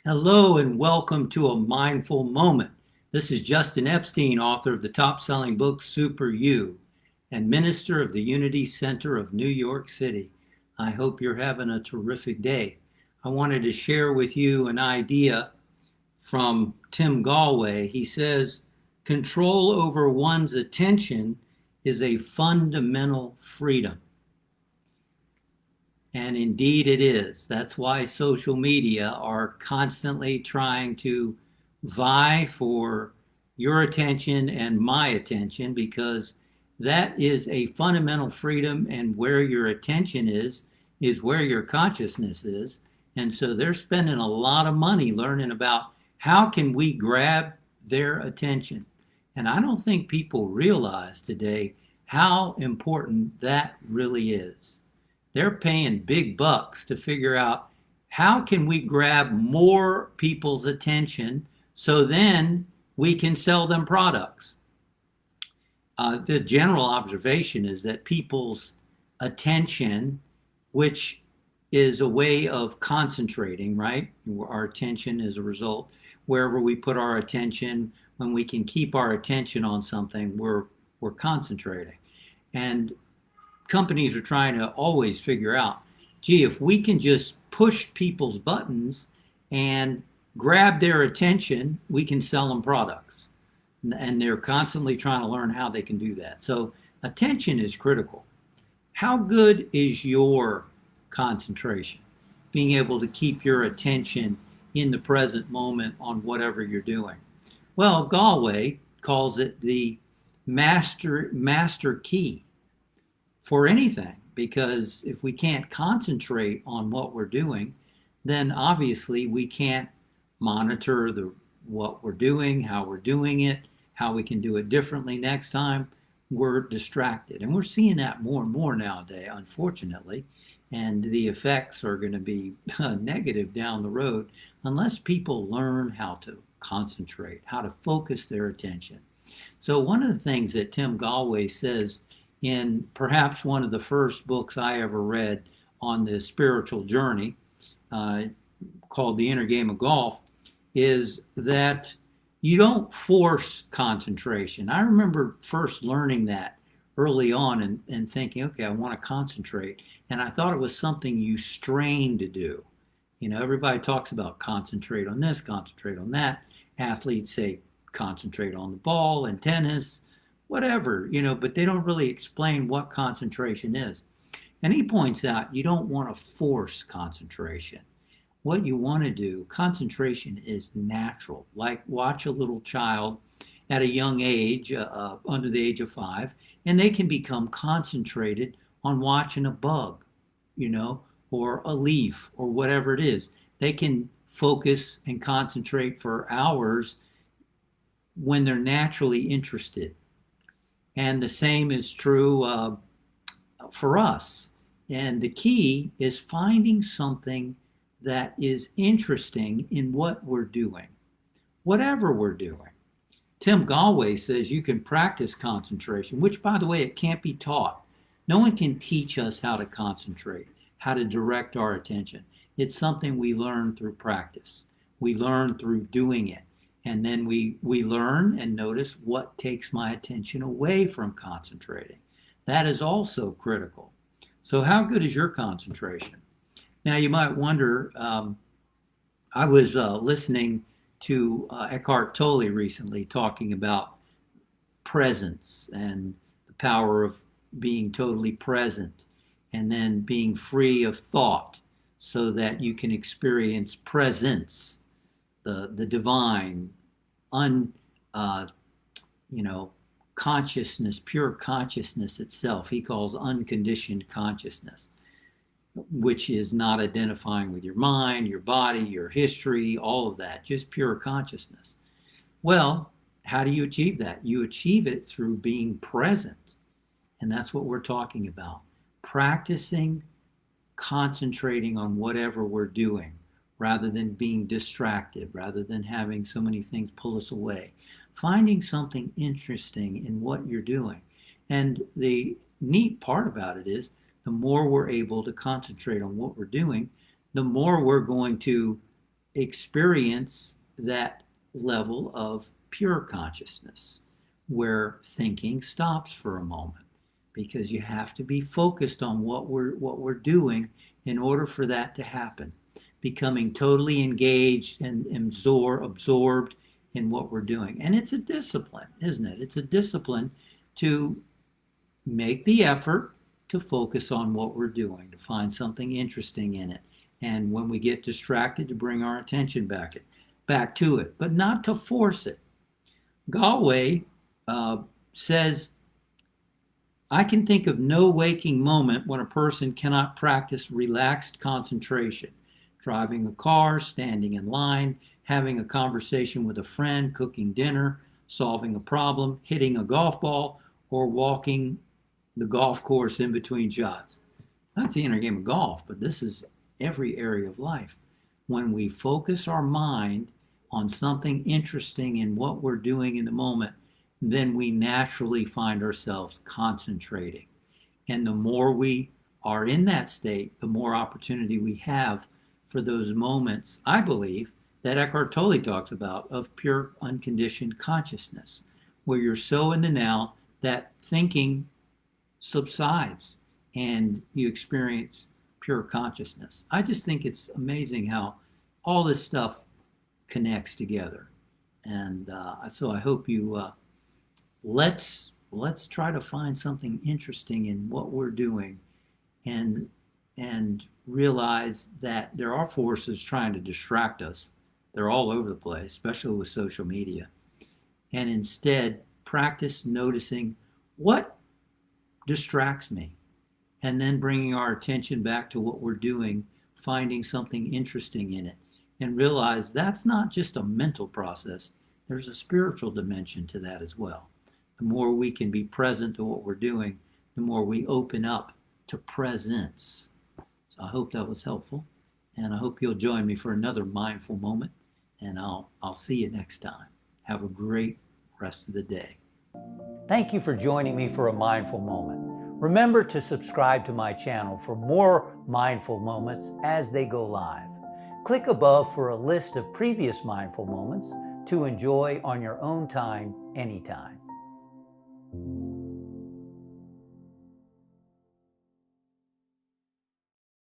Hello and welcome to a mindful moment. This is Justin Epstein, author of the top-selling book Super You and minister of the Unity Center of New York City. I hope you're having a terrific day. I wanted to share with you an idea from Tim Galway. He says, control over one's attention is a fundamental freedom. And indeed it is. That's why social media are constantly trying to vie for your attention and my attention because that is a fundamental freedom, and where your attention is where your consciousness is. And so they're spending a lot of money learning about how can we grab their attention. And I don't think people realize today how important that really is. They're paying big bucks to figure out how can we grab more people's attention so then we can sell them products. The general observation is that people's attention, which is a way of concentrating, right? Our attention is a result. Wherever we put our attention, when we can keep our attention on something, we're concentrating. And companies are trying to always figure out, gee, if we can just push people's buttons and grab their attention, we can sell them products. And they're constantly trying to learn how they can do that. So attention is critical. How good is your concentration? Being able to keep your attention in the present moment on whatever you're doing. Well, Galway calls it the master key for anything, because if we can't concentrate on what we're doing, then obviously we can't monitor what we're doing, how we're doing it, how we can do it differently next time. We're distracted, and we're seeing that more and more nowadays, unfortunately, and the effects are going to be negative down the road unless people learn how to concentrate, how to focus their attention. So one of the things that Tim Galway says in perhaps one of the first books I ever read on the spiritual journey, called The Inner Game of Golf, is that you don't force concentration. I remember first learning that early on and thinking, okay, I want to concentrate. And I thought it was something you strain to do. You know, everybody talks about concentrate on this, concentrate on that. Athletes say concentrate on the ball and tennis, whatever, but they don't really explain what concentration is. And he points out you don't want to force concentration. What you want to do, concentration is natural. Like watch a little child at a young age, under the age of 5, and they can become concentrated on watching a bug, or a leaf or whatever it is. They can focus and concentrate for hours when they're naturally interested. And the same is true for us. And the key is finding something that is interesting in what we're doing, whatever we're doing. Tim Galway says you can practice concentration, which, by the way, it can't be taught. No one can teach us how to concentrate, how to direct our attention. It's something we learn through practice. We learn through doing it. And then we learn and notice what takes my attention away from concentrating. That is also critical. So how good is your concentration? Now you might wonder, I was listening to Eckhart Tolle recently talking about presence and the power of being totally present and then being free of thought so that you can experience presence, the divine, consciousness, pure consciousness itself. He calls unconditioned consciousness, which is not identifying with your mind, your body, your history, all of that, just pure consciousness. Well, how do you achieve that? You achieve it through being present. And that's what we're talking about. Practicing concentrating on whatever we're doing rather than being distracted, rather than having so many things pull us away. Finding something interesting in what you're doing. And the neat part about it is the more we're able to concentrate on what we're doing, the more we're going to experience that level of pure consciousness where thinking stops for a moment, because you have to be focused on what we're doing in order for that to happen, becoming totally engaged and absorbed in what we're doing. And it's a discipline, isn't it? It's a discipline to make the effort to focus on what we're doing, to find something interesting in it. And when we get distracted, to bring our attention back to it, but not to force it. Galway says, I can think of no waking moment when a person cannot practice relaxed concentration. Driving a car, standing in line, having a conversation with a friend, cooking dinner, solving a problem, hitting a golf ball, or walking the golf course in between shots. That's the inner game of golf, but this is every area of life. When we focus our mind on something interesting in what we're doing in the moment, then we naturally find ourselves concentrating. And the more we are in that state, the more opportunity we have for those moments, I believe, that Eckhart Tolle talks about, of pure unconditioned consciousness, where you're so in the now that thinking subsides and you experience pure consciousness. I just think it's amazing how all this stuff connects together. And so I hope you let's try to find something interesting in what we're doing, and realize that there are forces trying to distract us. They're all over the place, especially with social media. And instead, practice noticing what distracts me, and then bringing our attention back to what we're doing, finding something interesting in it, and realize that's not just a mental process. There's a spiritual dimension to that as well. The more we can be present to what we're doing, the more we open up to presence. So I hope that was helpful, and I hope you'll join me for another mindful moment, and I'll see you next time. Have a great rest of the day. Thank you for joining me for a mindful moment. Remember to subscribe to my channel for more mindful moments as they go live. Click above for a list of previous mindful moments to enjoy on your own time, anytime.